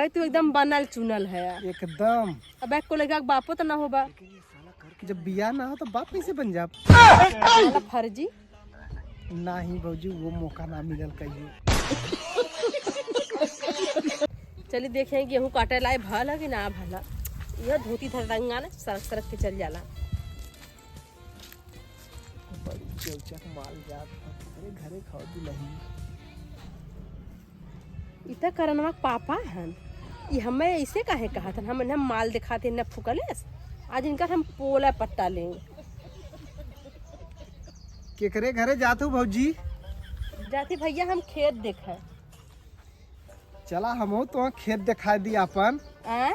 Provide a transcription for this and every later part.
भाई तू एकदम बनल चुनल है एकदम। अब को लगा बापो तो ना होगा। जब बिया ना हो तो बाप कैसे बन जा? फर्जी नहीं भौजी, वो मौका ना मिलल कहियो। चलिए देखें गेहूँ काटे लाए भल है कि ना भल है। यह धोती धरंगा ना सड़क सड़क के चल जाला। माल जात अरे घरे खाओ दुलही। इतना करनवा पापा हन ये हमें ऐसे काहे कहा था हम माल दिखाते न फुकले। आज इनका हम पोला पट्टा लेंगे। केकरे घरे जातू भौजी? जाती भैया हम खेत देखा। चला हम तो खेत दिखा दी अपन आ?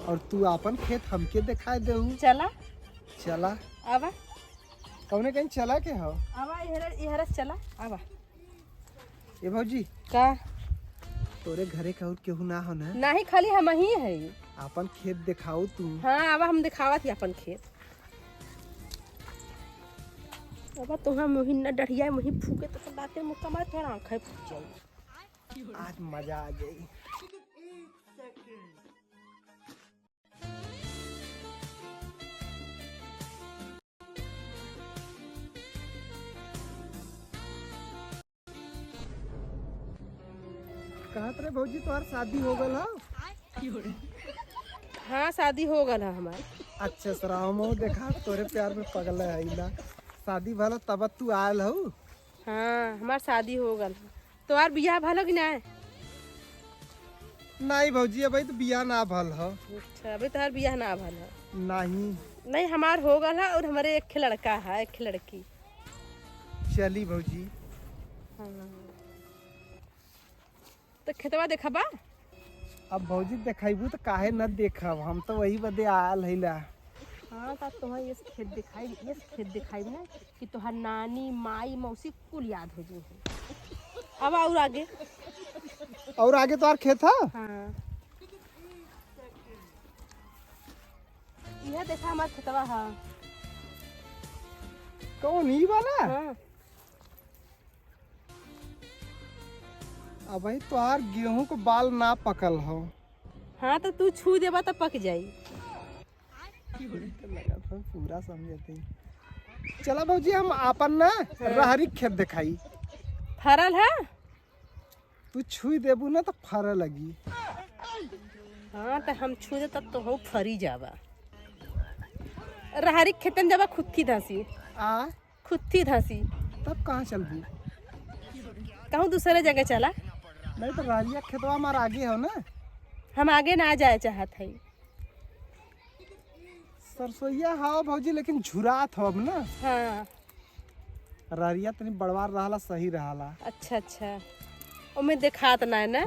और तू अपन खेत हमके दिखाई दे। चला चला आवा कौने कहीं चला के हो? आवा इहरा चला आवा। ए भौजी का तोरे घरे कहूँ केहू ना हो ना? नहीं खाली हम ही है। अपन खेत दिखाओ तू। हाँ आवा हम दिखावा थी अपन खेत। अब तुहा मुही न डढ़िया मुही फूके तो बातें मुक्का मार थोड़ा आंखें फूट जाएगी। आज मजा आ जाएगी। कहत रे भौजी तोहार शादी हो गल हो? हाँ शादी हो गल है हमारी। अच्छा सराम देखा तोरे प्यार में पगल है। शादी भला तब तू आयल हो? हाँ हमार शादी हो गल। तोहार बियाह भलो कि ना? नहीं भौजी अभी तो बियाह ना भल हो। अच्छा अभी तोहार बियाह ना भल है? नहीं नहीं हमार हो गल है और हमारे एक लड़का है एक लड़की। चली भौजी। हाँ तो खेतवा देखबा? अब भौजी देखेबू तो काहे न देखब, हम तो वही बदे आयल है। हाँ तो तुम्हें ये खेत दिखाई ना कि तुहार नानी माई मौसी कुल याद हो जाए। अब और आगे तो खेत है। हाँ यह देखा हमारा खेतवा है। कौन ही वाला? हाँ अब तो यार गेहूं को बाल ना पकल हो। हाँ तो तू छू देबा तो पक जाई। पूरा समझते। चला भौजी हम अपन ना रहरी खेत दिखाई। फरल है? तू छुई देबू ना तो फर लगी। हाँ तो हम छू दे तब तो हो फरी जावा। रहरी खेतन जावा खुत्थी धसी। खुत्थी धसी तब कहाँ चलबू? कहूँ दूसरे जगह चला। नहीं तो रहरिया खेतवा हमारा आगे हो ना। हम आगे ना जाए चाहत है। सरसोईया हाँ भौजी लेकिन झुरात हो अब ना। हाँ रहरिया तनी बड़वार रहला सही रहला। अच्छा अच्छा ओमे देखात ना है ना।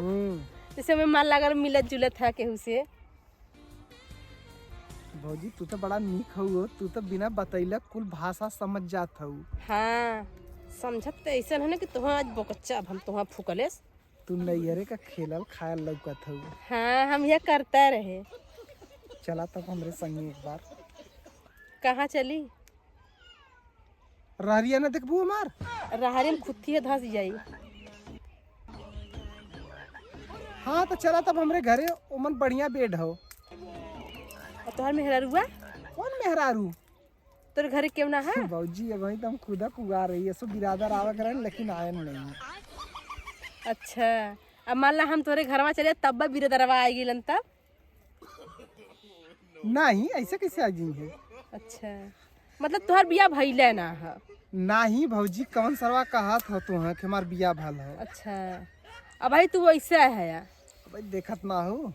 जैसे में मान लगा मिलत जुलत है केहू से। भौजी तू तो बड़ा नीक हो, तू तो बिना बतैले कुल भाषा समझ जात हो। हाँ समझत तो ऐसा है ना कि तुहा आज बकच्चा अब हम तुहा फुकलेस। तू नैयरे का खेलल खायल लौकत हो। हाँ हम यह करते रहे। चला तब हमरे संगे एक बार। कहाँ चली? रहरिया न देखबू हमार? रहरी में खुत्थी धस जाई। हाँ तो चला तब हमरे घरे ओमन बढ़िया बेड हो। और तोहर मेहरारुआ? कौन मेहरारू? तोर घरे क्यों ना है? भौजी वही तो हम खुदा कुगा रही है। सो बिरादर आवा करे लेकिन आए नहीं। अच्छा अब मान ला हम तोरे घर में चले तब बिरादरवा आई गिलन तब? नहीं ऐसे कैसे आ गई है? अच्छा मतलब तुहार बिया भइले ना है? नहीं भौजी कौन सरवा कहत हो तू है कि हमार बिया भल हो। अच्छा अब भाई तू वैसे है यार। भाई देखत ना हो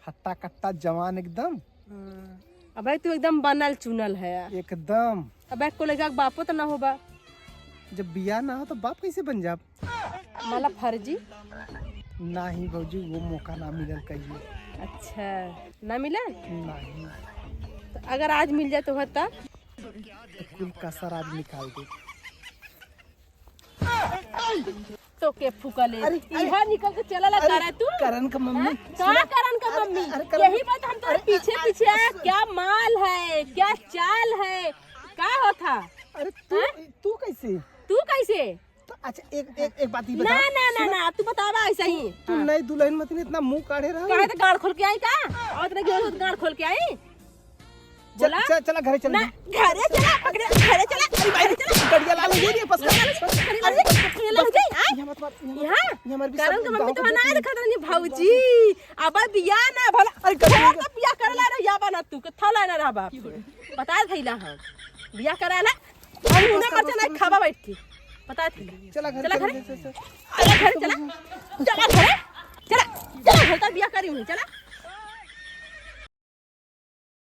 हट्टा कट्टा जवान एकदम। अब भाई तू एकदम बनल चुनल है यार। एकदम। अब को लगा बापो तो ना होगा। जब बिया ना हो तो बाप कैसे बन जा? माला फर्जी नहीं भौजी वो मौका ना मिलल कहियो। अच्छा ना मिला? नहीं तो अगर आज मिल जाए तो होता तो कुल कसर आज निकाल दे। तो के फुकले यहाँ निकल के चला लगा रहा तू। करण का मम्मी। क्या करण का मम्मी? यही बात हम तो पीछे पीछे आया। क्या माल है क्या चाल है क्या होता? अरे तू कैसे? तू कैसे? तो अच्छा एक बात ही ना बता, ना ना ना तू बतावा ऐसा ही तू नई दुल्हन मत इतना मुंह काढ़े रहा। कहे तो गाड़ खोल के आई का और इतना गिर गाड़ खोल के आई बोला चला घरे चल, ना घरे चला पकड़े घरे चला घरे चला गड़िया ला ले ये बस अरे ले जाई यहाँ मत मार, हां हमारे कारण का मम्मी तो ना देखा था भौजी अब बिया ना भला अरे तो बिया करला रे या बना तू के थला ना रहा बाप बता थैला हम बिया कराला और उना कर चला खावा बैठ के बता थैला चला घरे चला घरे चल, चला घर चला चला घर चला चला घर बिया करी हूं चला